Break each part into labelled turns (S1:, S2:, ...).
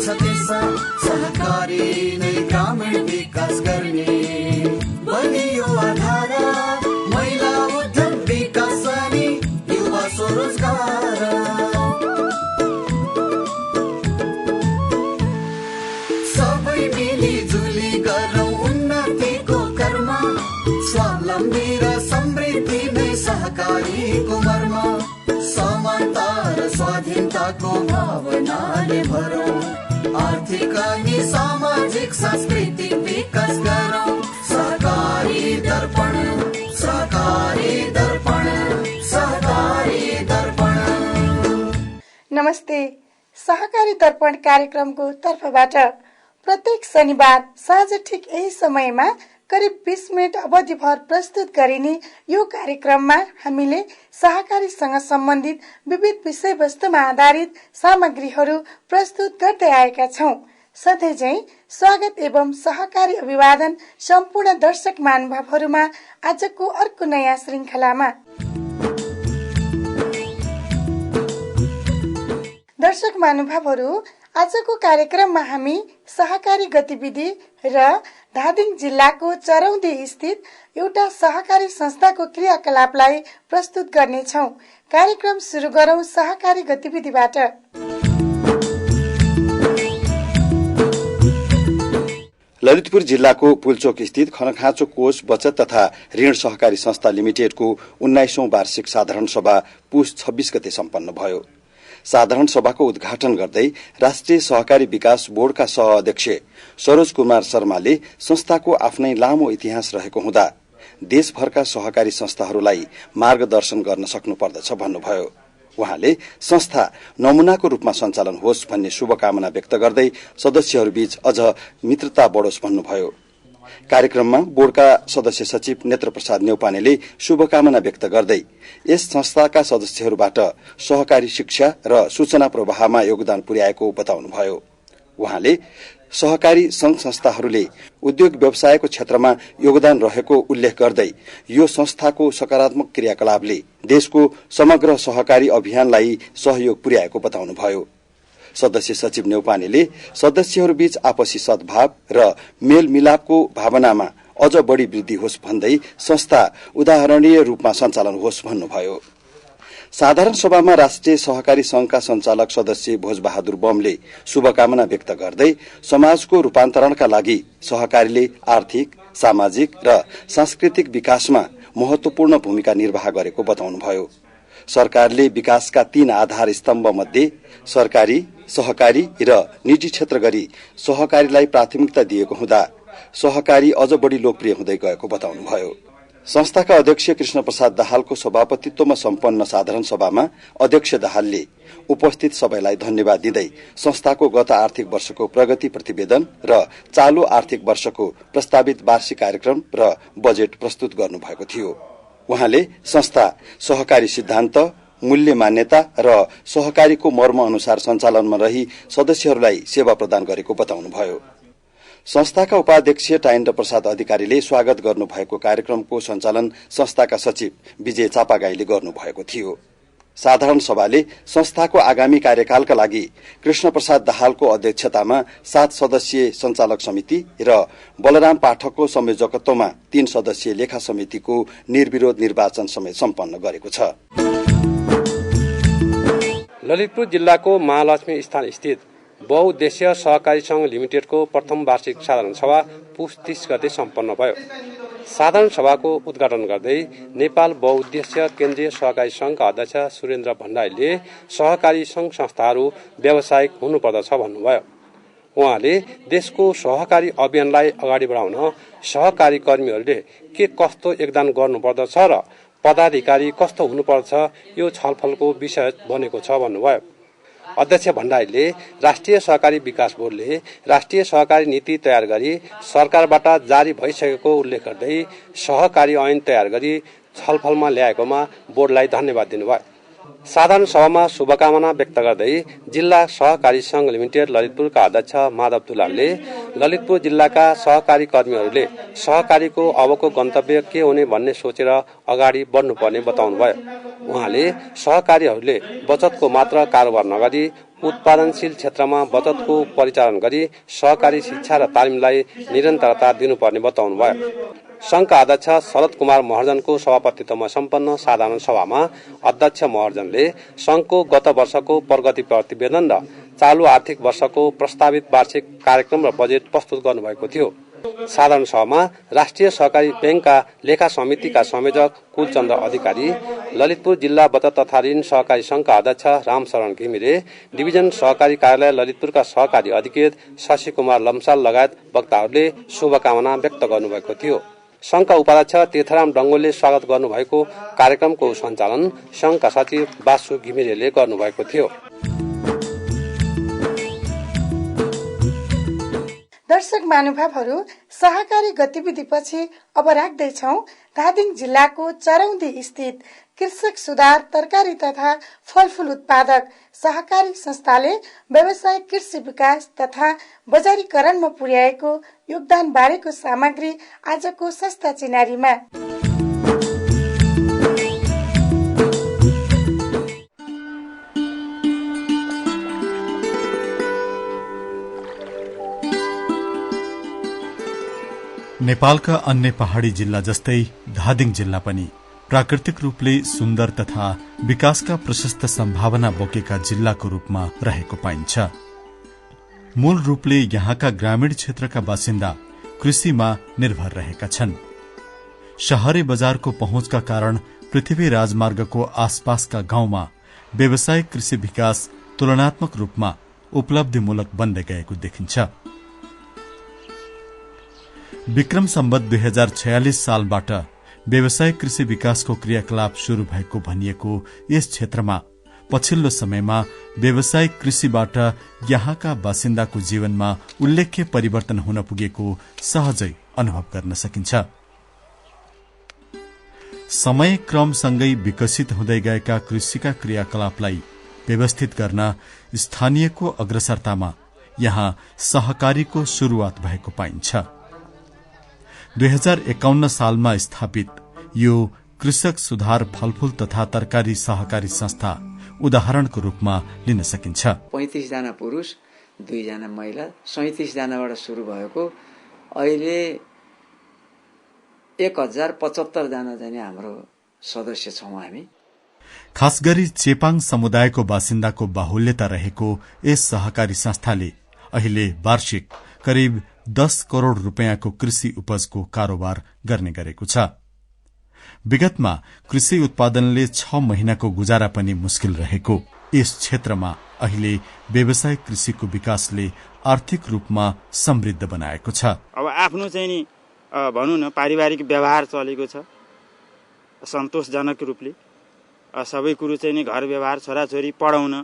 S1: छ दिशा, सहकारी नै ग्रामीण विकास गर्ने बलियो आधार, महिला उद्यम विकास अनि युवा स्वरोजगार। सबै मिलिजुली गरौँ उन्नतिको कर्म, स्वावलम्बी र समृद्धि नै सहकारीको मर्म। समानता र स्वाधीनताको भावनाले भरौँ, आर्थिक अनि सामाजिक सांस्कृतिक विकास गरौँ। सहकारी दर्पण, सहकारी दर्पण, सहकारी दर्पण।
S2: नमस्ते, सहकारी दर्पण कार्यक्रमको तर्फबाट प्रत्येक शनिबार साँझ ठिक यही समयमा करिब 20 मिनट अवधिभर प्रस्तुत गरिने यो कार्यक्रममा हामीले सहकारीसँग सम्बन्धित विविध विषयवस्तुमा आधारित सामग्रीहरू प्रस्तुत गर्दै आएका छौं। सधैँ झैं स्वागत एवं सहकारी अभिवादन सम्पूर्ण दर्शक महानुभावहरूमा आजको अर्को नयाँ श्रृंखलामा। दर्शक महानुभावहरू, आजको कार्यक्रममा हामी सहकारी गतिविधि र धादिङ जिल्लाको चरौदी स्थित एउटा सहकारी संस्थाको क्रियाकलापलाई प्रस्तुत गर्नेछौं। कार्यक्रम सुरु गरौं सहकारी गतिविधिबाट।
S3: ललितपुर जिल्लाको पुलचोक स्थित खनखाँचो कोष बचत तथा ऋण सहकारी संस्था लिमिटेडको 19औं वार्षिक साधारण सभा पुस 26 गते सम्पन्न भयो। साधारण सभाको उद्घाटन गर्दै राष्ट्रिय सहकारी विकास बोर्डका सहअध्यक्ष सरोज कुमार शर्माले संस्थाको आफ्नै लामो इतिहास रहेको हुँदा देशभरका सहकारी संस्थाहरूलाई मार्गदर्शन गर्न सक्नुपर्दछ भन्नुभयो। उहाँले संस्था नमूनाको रूपमा सञ्चालन होस् भन्ने शुभकामना व्यक्त गर्दै सदस्यहरूबीच अझ मित्रता बढोस् भन्नुभयो। कार्यक्रममा बोर्डका सदस्य सचिव नेत्र प्रसाद न्यौपानेले शुभकामना व्यक्त गर्दै यस संस्थाका सदस्यहरूबाट सहकारी शिक्षा र सूचना प्रवाहमा योगदान पुर्याएको बताउनुभयो। उहाँले सहकारी संघ संस्थाहरूले उद्योग व्यवसायको क्षेत्रमा योगदान रहेको उल्लेख गर्दै यो संस्थाको सकारात्मक क्रियाकलापले देशको समग्र सहकारी अभियानलाई सहयोग पुर्याएको बताउनुभयो। सदस्य सचिव न्यौपानेले सदस्यहरूबीच आपसी सद्भाव र मेलमिलापको भावनामा अझ बढ़ी वृद्धि होस् भन्दै संस्था उदाहरणीय रूपमा सञ्चालन होस् भन्नुभयो। साधारण सभामा राष्ट्रिय सहकारी संघका संचालक सदस्य भोजबहादुर बमले शुभकामना व्यक्त गर्दै समाजको रूपान्तरणका लागि सहकारीले आर्थिक, सामाजिक र सांस्कृतिक विकासमा महत्वपूर्ण भूमिका निर्वाह गरेको बताउनुभयो। सरकारले विकासका 3 आधार स्तम्भ मध्ये सरकारी, सहकारी र निजी क्षेत्र गरी सहकारीलाई प्राथमिकता दिएको हुँदा सहकारी अझ बढ़ी लोकप्रिय हुँदै गएको बताउनुभयो। संस्थाका अध्यक्ष कृष्ण प्रसाद दाहालको सभापतित्वमा सम्पन्न साधारण सभामा अध्यक्ष दाहालले उपस्थित सबैलाई धन्यवाद दिँदै संस्थाको गत आर्थिक वर्षको प्रगति प्रतिवेदन र चालू आर्थिक वर्षको प्रस्तावित वार्षिक कार्यक्रम र बजेट प्रस्तुत गर्नुभएको थियो। उहाँले संस्था सहकारी सिद्धान्त, मूल्य मान्यता र सहकारीको मर्म अनुसार सञ्चालनमा रही सदस्यहरूलाई सेवा प्रदान गरेको बताउनुभयो। संस्थाका उपाध्यक्ष टाइन्द्र प्रसाद अधिकारीले स्वागत गर्नुभएको कार्यक्रमको सञ्चालन संस्थाका सचिव विजय चापागाईले गर्नुभएको थियो। साधारण सभाले संस्थाको आगामी कार्यकालका लागि कृष्ण प्रसाद दाहालको अध्यक्षतामा 7 सदस्यीय सञ्चालक समिति र बलराम पाठकको संयोजकत्वमा 3 सदस्यीय लेखा समितिको निर्विरोध निर्वाचन समेत सम्पन्न गरेको छ।
S4: ललितपुर जिल्लाको महालक्ष्मी स्थान स्थित बहुउद्देश्य सहकारी संघ लिमिटेडको प्रथम वार्षिक साधारण सभा पुस 30 गते सम्पन्न भयो। साधारण सभाको उद्घाटन गर्दै नेपाल बहुउद्देश्य केन्द्रीय सहकारी संघका अध्यक्ष सुरेन्द्र भण्डारीले सहकारी संघ संस्थाहरू व्यावसायिक हुनुपर्दछ भन्नुभयो। उहाँले देशको सहकारी अभियानलाई अगाडि बढाउन सहकारी कर्मीहरूले के कस्तो योगदान गर्नुपर्दछ र पदाधिकारी कस्तो हुनुपर्छ यो छलफलको विषय बनेको छ भन्नुभयो। अध्यक्ष भण्डारीले राष्ट्रिय सहकारी विकास बोर्डले राष्ट्रिय सहकारी नीति तयार गरी सरकारबाट जारी भइसकेको उल्लेख गर्दै सहकारी ऐन तयार गरी छलफलमा ल्याएकोमा बोर्डलाई धन्यवाद दिनुभयो। साधारण सभामा शुभकामना व्यक्त गर्दै जिल्ला सहकारी संघ लिमिटेड ललितपुरका अध्यक्ष माधव दुलालले ललितपुर जिल्लाका सहकारी कर्मीहरूले सहकारीको अबको गन्तव्य के हुने भन्ने सोचेर अगाडि बढ्नुपर्ने बताउनुभयो। उहाँले सहकारीहरूले बचतको मात्र कारोबार नगरी उत्पादनशील क्षेत्रमा बचतको परिचालन गरी सहकारी शिक्षा र तालिमलाई निरन्तरता दिनुपर्ने बताउनुभयो। संघका अध्यक्ष शरद कुमार महर्जनको सभापतित्वमा सम्पन्न साधारण सभामा अध्यक्ष महर्जनले संघको गत वर्षको प्रगति प्रतिवेदन र चालू आर्थिक वर्षको प्रस्तावित वार्षिक कार्यक्रम र बजेट प्रस्तुत गर्नुभएको थियो। साधारण सभामा राष्ट्रिय सहकारी बैंकका लेखा समितिका संयोजक कुलचन्द्र अधिकारी, ललितपुर जिल्ला बचत तथा ऋण सहकारी संघका अध्यक्ष रामशरण घिमिरे, डिभिजन सहकारी कार्यालय ललितपुरका सहकारी अधिकृत शशि कुमार लम्साल लगायत वक्ताहरूले शुभकामना व्यक्त गर्नुभएको थियो। संघका उपाध्यक्ष तीर्थराम डंगोलले स्वागत गर्नुभएको कार्यक्रमको सञ्चालन संघका सचिव बासु घिमिरेले गर्नुभएको थियो।
S2: दर्शक महानुभावहरू, सहकारी गतिविधिपछि अब राख्दैछौ धादिङ जिल्लाको चरौँदी स्थित कृषक सुधार तरकारी तथा फलफूल उत्पादक सहकारी संस्थाले व्यावसायिक कृषि विकास तथा बजारीकरणमा पुर्याएको योगदान बारेको सामग्री आजको सस्ता चिनारीमा।
S5: नेपालका अन्य पहाड़ी जिल्ला जस्तै धादिङ जिल्ला पनि प्राकृतिक रूपले सुन्दर तथा विकासका प्रशस्त सम्भावना बोकेका जिल्लाको रूपमा रहेको पाइन्छ। मूल रूपले यहाँका ग्रामीण क्षेत्रका बासिन्दा कृषिमा निर्भर रहेका छन्। शहरी बजारको पहुँचका कारण पृथ्वी राजमार्गको आसपासका गाउँमा व्यावसायिक कृषि विकास तुलनात्मक रूपमा उपलब्धिमूलक बन्दै गएको देखिन्छ। विक्रम सम्वत 2046 सालबाट व्यावसायिक कृषि विकासको क्रियाकलाप शुरू भएको भनिएको यस क्षेत्रमा पछिल्लो समयमा व्यावसायिक कृषिबाट यहाँका बासिन्दाको जीवनमा उल्लेख्य परिवर्तन हुन पुगेको सहजै अनुभव गर्न सकिन्छ। समय क्रमसँगै विकसित हुँदै गएका कृषिका क्रियाकलापलाई व्यवस्थित गर्न स्थानीयको अग्रसरतामा यहाँ सहकारीको शुरूआत भएको पाइन्छ। 2051 सालमा स्थापित यो कृषक सुधार फलफूल तथा तरकारी सहकारी संस्था उदाहरणको रूपमा लिन सकिन्छ।
S6: 35 जना पुरुष, 2 जना महिला, 37 जनाबाट शुरू भएको अहिले 1075 जना चाहिँ हाम्रो सदस्य छौं हामी।
S5: खास गरी चेपाङ समुदायको बासिन्दाको बाहुल्यता रहेको यस सहकारी संस्थाले अहिले वार्षिक करिब 10 करोड़ रूपियाँको कृषि उपजको कारोबार गर्ने गरेको छ। विगतमा कृषि उत्पादनले 6 महिनाको गुजारा पनि मुस्किल रहेको यस क्षेत्रमा अहिले व्यावसायिक कृषिको विकासले आर्थिक रूपमा समृद्ध बनाएको छ।
S7: अब आफ्नो चाहिँ नि भनौं न पारिवारिक व्यवहार चलेको छ सन्तोषजनक रूपले। सबै कुरो चाहिँ नि घर व्यवहार, छोराछोरी पढाउन,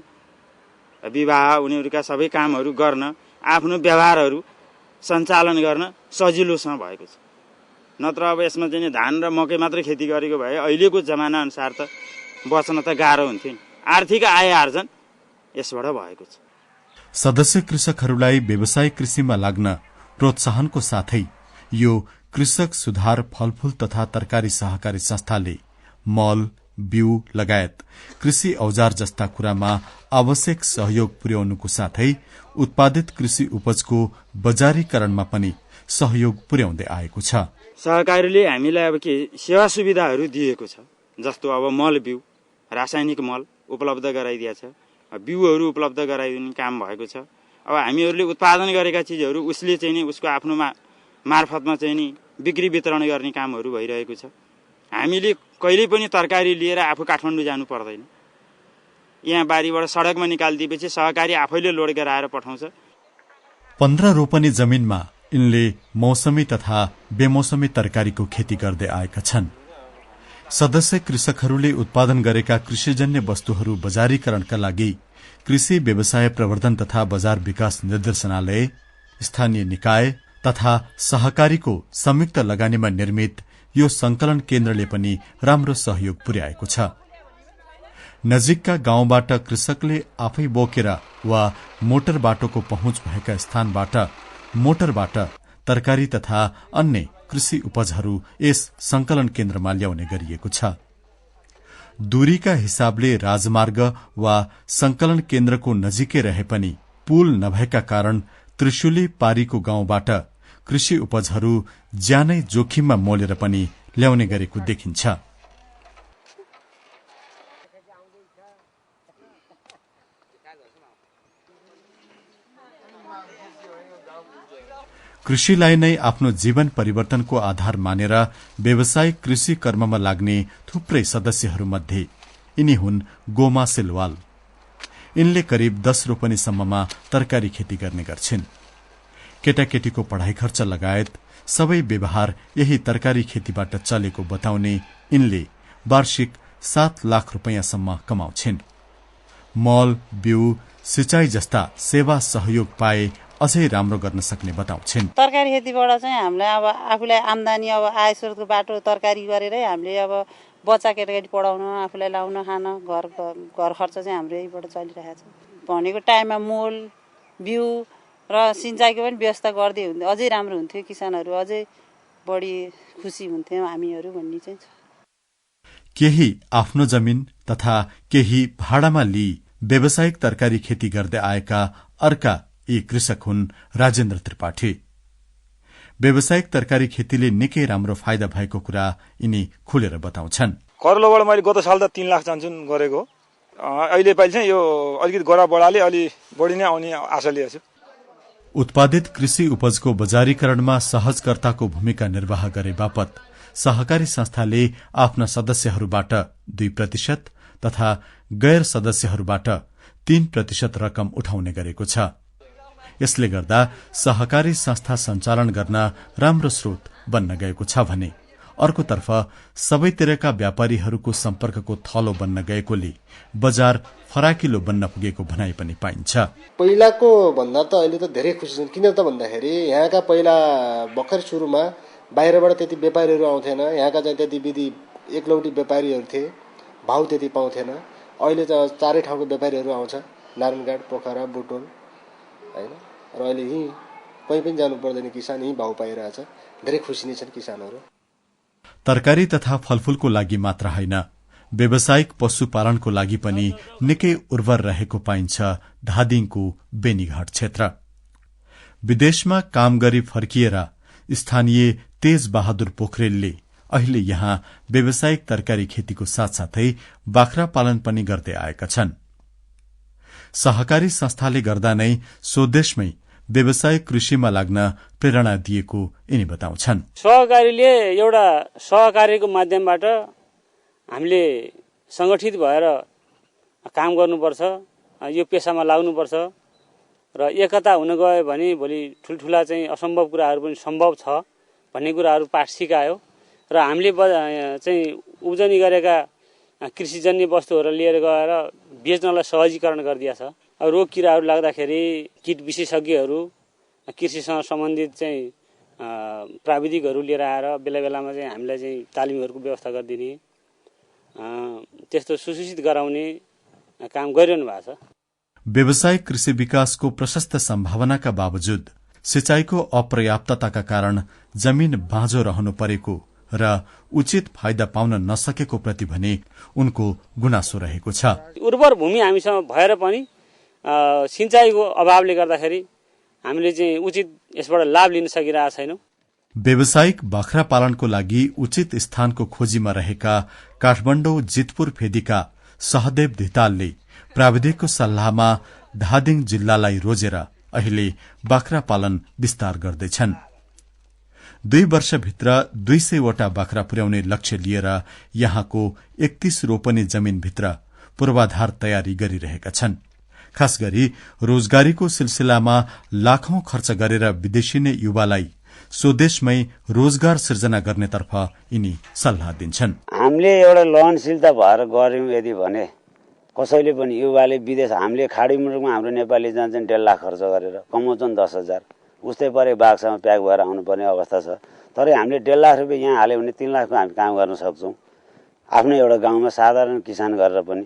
S7: विवाह, उनीहरूका सबै कामहरू गर्न, आफ्नो व्यवहारहरू सञ्चालन गर्न सजिलोसँग भएको छ। नत्र अब यसमा चाहिँ धान र मकै मात्र खेती गरेको भए अहिलेको जमाना अनुसार त बच्न त गाह्रो हुन्थ्यो। आर्थिक आय आर्जन यसबाट भएको छ।
S5: सदस्य कृषकहरूलाई व्यावसायिक कृषिमा लाग्न प्रोत्साहनको साथै यो कृषक सुधार फलफूल तथा तरकारी सहकारी संस्थाले मल, बिउ लगायत कृषि औजार जस्ता कुरामा आवश्यक सहयोग पुर्याउनुको साथै उत्पादित कृषि उपजको बजारीकरणमा पनि सहयोग पुर्याउँदै आएको छ।
S7: सहकारीले हामीलाई अब के सेवा सुविधाहरू दिएको छ, जस्तो अब मल बिउ, रासायनिक मल उपलब्ध गराइदिएको छ, बिउहरू उपलब्ध गराइदिने काम भएको छ। अब हामीहरूले उत्पादन गरेका चिजहरू उसले चाहिँ नि उसको आफ्नो मार्फतमा चाहिँ नि बिक्री वितरण गर्ने कामहरू भइरहेको छ। हामीले कहिल्यै पनि तरकारी लिएर आफू काठमाडौँ जानु पर्दैन। यहाँ बारीबाट सडकमा निकालिदिएपछि सहकारी आफैले लोड गराएर पठाउँछ।
S5: 15 रोपनी जमिनमा यिनले मौसमी तथा बेमौसमी तरकारीको खेती गर्दै आएका छन्। सदस्य कृषकहरूले उत्पादन गरेका कृषिजन्य वस्तुहरू बजारीकरणका लागि कृषि व्यवसाय प्रवर्धन तथा बजार विकास निर्देशनालय, स्थानीय निकाय तथा सहकारीको संयुक्त लगानीमा निर्मित यो संकलन केन्द्रले पनि राम्रो सहयोग पुर्याएको छ। नजिकका गाउँबाट कृषकले आफै बोकेर वा मोटर बाटोको पहुँच भएका स्थानबाट मोटरबाट तरकारी तथा अन्य कृषि उपजहरू यस संकलन केन्द्रमा ल्याउने गरिएको छ। दूरीका हिसाबले राजमार्ग वा संकलन केन्द्रको नजिकै रहे पनि पुल नभएका कारण त्रिशुली पारीको गाउँबाट कृषि उपजहरू ज्यानै जोखिममा मोलेर पनि ल्याउने गरेको देखिन्छ। कृषिलाई नै आफ्नो जीवन परिवर्तनको आधार मानेर व्यावसायिक कृषि कर्ममा लाग्ने थुप्रै सदस्यहरूमध्ये यिनी हुन् गोमा सिलवाल। यिनले करिब 10 रोपनीसम्ममा तरकारी खेती गर्ने गर्छिन्। केटाकेटीको पढ़ाई खर्च लगायत सबै व्यवहार यही तरकारी खेतीबाट चलेको बताउने यिनले वार्षिक 7 लाख रुपैयाँसम्म कमाउँछिन्। मल, बिउ, सिंचाई जस्ता सेवा सहयोग पाए अझै राम्रो गर्न सक्ने बताउँछिन्।
S8: तरकारी खेतीबाट चाहिँ हामीलाई अब आफूलाई आम्दानी अब आय स्रोतको बाटो तरकारी गरेरै हामीले अब बच्चा केटाकेटी पढाउन, आफूलाई लाउन खान, घर खर्च चाहिँ हाम्रो यहीबाट चलिरहेको छ। भनेको टाइममा मोल, बिउ र सिंचाईको पनि व्यवस्था गर्दै हुन्थ्यो अझै राम्रो हुन्थ्यो, किसानहरू अझै बढी खुसी हुन्थ्यौं हामीहरू भन्ने चाहिँ छ।
S5: केही आफ्नो जमिन तथा केही भाडामा लिई व्यावसायिक तरकारी खेती गर्दै आएका अर्का यी कृषक हुन् राजेन्द्र त्रिपाठी। व्यावसायिक तरकारी खेतीले निकै राम्रो फाइदा भएको कुरा यिनी खुलेर बताउँछन्।
S9: करलोबाट मैले गत साल त 3 लाख चान्चुन गरेको, अहिले पालि चाहिँ यो अलिकति गरा बढाले अलि बढी नै आउने आशा लिएको छु।
S5: उत्पादित कृषि उपजको बजारीकरणमा सहजकर्ताको भूमिका निर्वाह गरे बापत सहकारी संस्थाले आफ्ना सदस्यहरूबाट 2% तथा गैर सदस्यहरूबाट 3% रकम उठाउने गरेको छ। यसले गर्दा सहकारी संस्था सञ्चालन गर्न राम्रो स्रोत बन्न गएको छ भने अर्कोतर्फ सबैतिरका व्यापारीहरूको सम्पर्कको थलो बन्न गएकोले बजार फराकिलो बन्न पुगेको भनाइ पनि पाइन्छ।
S10: पहिलाको भन्दा त अहिले त धेरै खुसी छन्। किन त भन्दाखेरि यहाँका पहिला भर्खर सुरुमा बाहिरबाट त्यति व्यापारीहरू आउँथेन, यहाँका चाहिँ त्यति विधि एकलौटी व्यापारीहरू थिए, भाउ त्यति पाउँथेन। अहिले त चारै ठाउँको व्यापारीहरू आउँछ, नारायणघाट, पोखरा, बुटोल हैन, र अहिले यहीँ कहीँ पनि जानु पर्दैन, किसान यहीँ भाउ पाइरहेछ। धेरै खुसी नै छन् किसानहरू।
S5: तरकारी तथा फलफूलको लागि मात्र होइन, व्यावसायिक पशुपालनको लागि पनि निकै उर्वर रहेको पाइन्छ धादिङको बेनीघाट क्षेत्र। विदेशमा काम गरी फर्किएर स्थानीय तेज बहादुर पोखरेलले अहिले यहाँ व्यावसायिक तरकारी खेतीको साथसाथै बाख्रा पालन पनि गर्दै आएका छन्। सहकारी संस्थाले गर्दा नै स्वदेशमै व्यावसायिक कृषिमा लाग्न प्रेरणा दिएको यिनी बताउँछन्।
S11: सहकारीले एउटा सहकारीको माध्यमबाट हामीले संगठित भएर काम गर्नुपर्छ, यो पेसामा लाग्नुपर्छ र एकता हुन गयो भने भोलि ठुल्ठुला चाहिँ असम्भव कुराहरू पनि सम्भव छ भन्ने कुराहरू पाठ सिकायो र हामीले चाहिँ उब्जनी गरेका कृषिजन्य वस्तुहरू लिएर गएर बेच्नलाई सहजीकरण गरिदिएछ। रोग किराहरू लाग्दाखेरि किट विशेषज्ञहरू, कृषिसँग सम्बन्धित चाहिँ प्राविधिकहरू लिएर आएर बेला बेलामा चाहिँ हामीलाई चाहिँ तालिमहरूको व्यवस्था गरिदिने, त्यस्तो सुसूचित गराउने काम गरिरहनु भएको छ।
S5: व्यावसायिक कृषि विकासको प्रशस्त सम्भावनाका बावजुद सिंचाईको अपर्याप्तताका कारण जमिन बाँझो रहनु परेको र उचित फाइदा पाउन नसकेको प्रति भने उनको गुनासो रहेको छ।
S11: उर्वर भूमि हामीसँग भएर पनि सिंचाईको अभावले गर्दाखेरि हामीले चाहिँ उचित यसबाट लाभ लिन सकिरहेका छैनौं।
S5: व्यावसायिक बाख्रा पालनको लागि उचित स्थानको खोजीमा रहेका काठमाडौँ जितपुर फेदीका सहदेव धितालले प्राविधिकको सल्लाहमा धादिङ जिल्लालाई रोजेर अहिले बाख्रा पालन विस्तार गर्दैछन्। 2 वर्षभित्र 200 वटा बाख्रा पुर्याउने लक्ष्य लिएर यहाँको 31 रोपनी जमीनभित्र पूर्वाधार तयारी गरिरहेका छन्। खास गरी रोजगारीको सिलसिलामा लाखौं खर्च गरेर विदेशी नै युवालाई स्वदेशमै रोजगार सिर्जना गर्नेतर्फ यिनी सल्लाह दिन्छन्।
S12: हामीले एउटा लगनशीलता भएर गर्यौं यदि भने कसैले पनि युवाले विदेश, हामीले खाडी मुलुकमा हाम्रो नेपाली जान्छन् 1.5 लाख खर्च गरेर कमाउँछन् 10,000, उस्तै परे बागसँग प्याक भएर आउनुपर्ने अवस्था छ। तर हामीले 1.5 लाख रुपियाँ यहाँ हाल्यो भने 3 लाखको हामी काम गर्न सक्छौं। आफ्नो एउटा गाउँमा साधारण किसान गरेर पनि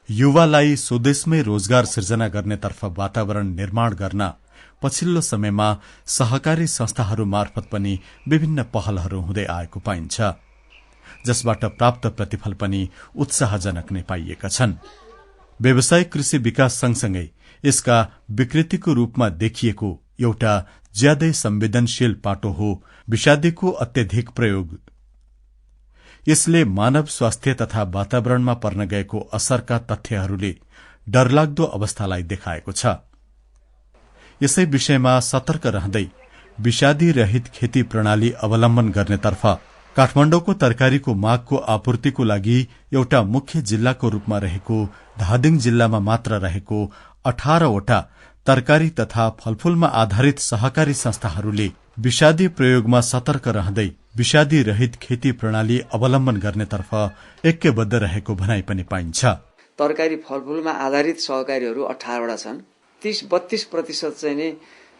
S5: युवालाई स्वदेशमै रोजगार सिर्जना गर्नेतर्फ वातावरण निर्माण गर्न पछिल्लो समयमा सहकारी संस्थाहरू मार्फत पनि विभिन्न पहलहरू हुँदै आएको पाइन्छ, जसबाट प्राप्त प्रतिफल पनि उत्साहजनक नै पाइएका छन्। व्यावसायिक कृषि विकास सँगसँगै यसका विकृतिको रूपमा देखिएको एउटा ज्यादै संवेदनशील पाटो हो विषादीको अत्यधिक प्रयोग। यसले मानव स्वास्थ्य तथा वातावरणमा पर्न गएको असरका तथ्यहरूले डरलाग्दो अवस्थालाई देखाएको छ। यसै विषयमा सतर्क रहँदै विषादी रहित खेती प्रणाली अवलम्बन गर्नेतर्फ काठमाडौँको तरकारीको मागको आपूर्तिको लागि एउटा मुख्य जिल्लाको रूपमा रहेको धादिङ जिल्लामा मात्र रहेको 18वटा तरकारी तथा फलफूलमा आधारित सहकारी संस्थाहरूले विषादी प्रयोगमा सतर्क रहँदै विषादी रहित खेती प्रणाली अवलम्बन गर्नेतर्फ ऐक्यबद्ध रहेको भनाइ पनि पाइन्छ।
S6: तरकारी फलफूलमा आधारित सहकारीहरू 18वटा छन्। 30-32% चाहिँ नै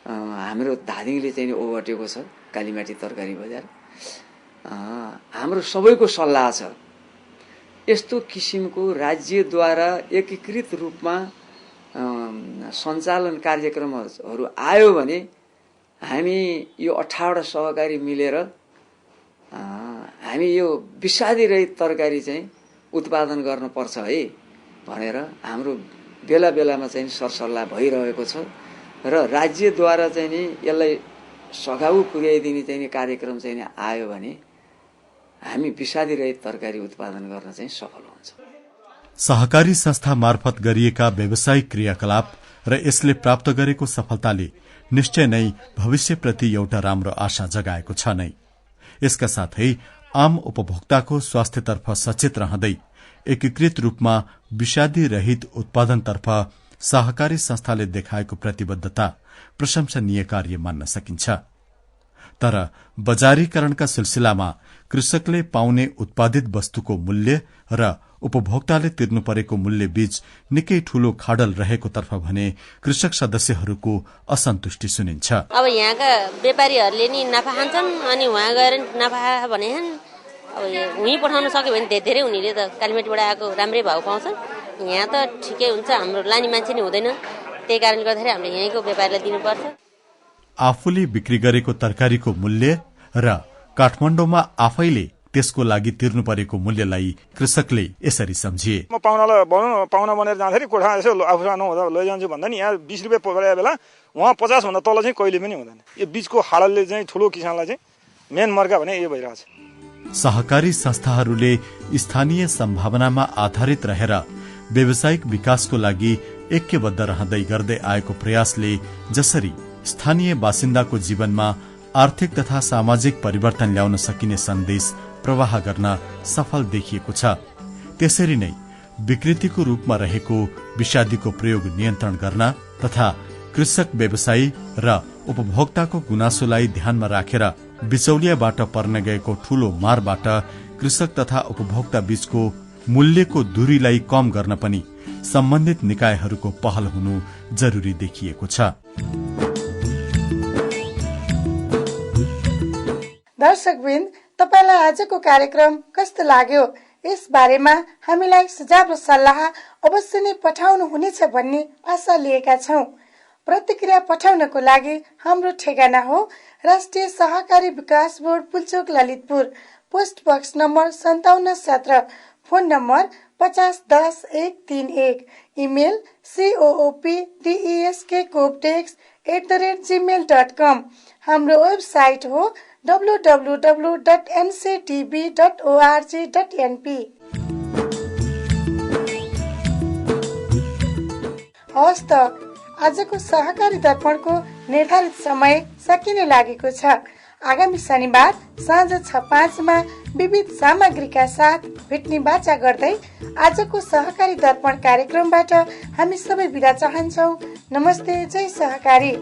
S6: हाम्रो धादिङले चाहिँ ओगटेको छ कालीमाटी तरकारी बजार। हाम्रो सबैको सल्लाह छ यस्तो किसिमको राज्यद्वारा एकीकृत रूपमा सञ्चालन कार्यक्रमहरू आयो भने हामी यो 18वटा सहकारी मिलेर हामी यो विषादी रहित तरकारी चाहिँ उत्पादन गर्नुपर्छ है भनेर हाम्रो बेला बेलामा चाहिँ सरसल्लाह भइरहेको छ र राज्यद्वारा चाहिँ नि यसलाई सघाउ पुर्याइदिने चाहिँ कार्यक्रम चाहिँ आयो भने हामी विषादी रहित तरकारी उत्पादन गर्न चाहिँ सफल हुन्छ।
S5: सहकारी संस्था मार्फत गरिएका व्यावसायिक क्रियाकलाप र यसले प्राप्त गरेको सफलताले निश्चय नै भविष्यप्रति एउटा राम्रो आशा जगाएको छ नै। यसका साथै आम उपभोक्ताको स्वास्थ्यतर्फ सचेत रहँदै एकीकृत रूपमा विषादी रहित उत्पादनतर्फ सहकारी संस्थाले देखाएको प्रतिबद्धता प्रशंसनीय कार्य मान्न सकिन्छ। तर बजारीकरणका सिलसिलामा कृषकले पाउने उत्पादित वस्तुको मूल्य र उपभोक्ताले तिर्नु परेको मूल्य बीच निकै ठूलो खाडल रहेको तर्फ भने कृषक सदस्यहरूको असन्तुष्टि सुनिन्छ।
S13: अब यहाँका व्यापारीहरूले नि नाफा खान्छन् अनि वहाँ गएर नाफा भने अब उहीँ पठाउन सक्यो भने धेरै उनीहरूले त कालीमाटीबाट आएको राम्रै भाउ पाउँछन्। यहाँ त ठिकै हुन्छ, हाम्रो लाने मान्छे नै हुँदैन, त्यही कारणले गर्दाखेरि हामीले यहीँको व्यापारीलाई दिनुपर्छ।
S5: आफूले बिक्री गरेको तरकारीको मूल्य र काठमाडौँमा आफैले त्यसको लागि तिर्नु परेको मूल्यलाई कृषकले यसरी सम्झिए।
S9: म पाहुनालाई पाहुना बनेर जाँदाखेरि कोठा यसो आफूसँग नहुँदा लैजान्छु भन्दा नि यहाँ 20 रुपियाँ परेको बेला उहाँ 50 भन्दा तल चाहिँ कहिले पनि हुँदैन। यो बीचको खाडलले चाहिँ ठूलो किसानलाई चाहिँ मेन मर्का भने यो भइरहेछ।
S5: सहकारी संस्थाहरूले स्थानीय सम्भावनामा आधारित रहेर व्यावसायिक विकासको लागि ऐक्यबद्ध रहँदै गर्दै आएको प्रयासले जसरी स्थानीय बासिन्दाको जीवनमा आर्थिक तथा सामाजिक परिवर्तन ल्याउन सकिने सन्देश प्रवाह गर्न सफल देखिएको छ, त्यसरी नै विकृतिको रूपमा रहेको विषादीको प्रयोग नियन्त्रण गर्न तथा कृषक व्यवसायी र उपभोक्ताको गुनासोलाई ध्यानमा राखेर बिचौलियाबाट पर्न गएको ठूलो मारबाट कृषक तथा उपभोक्ता बीचको मूल्यको दूरीलाई कम गर्न पनि सम्बन्धित निकायहरूको पहल हुनु जरूरी देखिएको छ।
S2: दर्शकवृन्द, तपाईलाई आजको कार्यक्रम कस्तो लाग्यो? यस बारेमा हामीलाई सुझाव र सल्लाह अवश्य नै पठाउनु हुनेछ भन्ने आशा लिएका छौं। प्रतिक्रिया पठाउनको लागि हाम्रो ठेगाना हो राष्ट्रिय सहकारी विकास board Pulchowk Lalitpur, post box number 5717, phone number 5010-131, email coopdesk@gmail.com, हाम्रो वेबसाइट हो www.nctb.org.np। हवस् त, आजको सहकारी दर्पणको निर्धारित समय सकिने लागेको छ। आगामी शनिबार साँझ 6:05 विविध सामग्रीका साथ भेट्ने बाचा गर्दै आजको सहकारी दर्पण कार्यक्रमबाट हामी सबै बिदा चाहन्छौ। नमस्ते, जय सहकारी।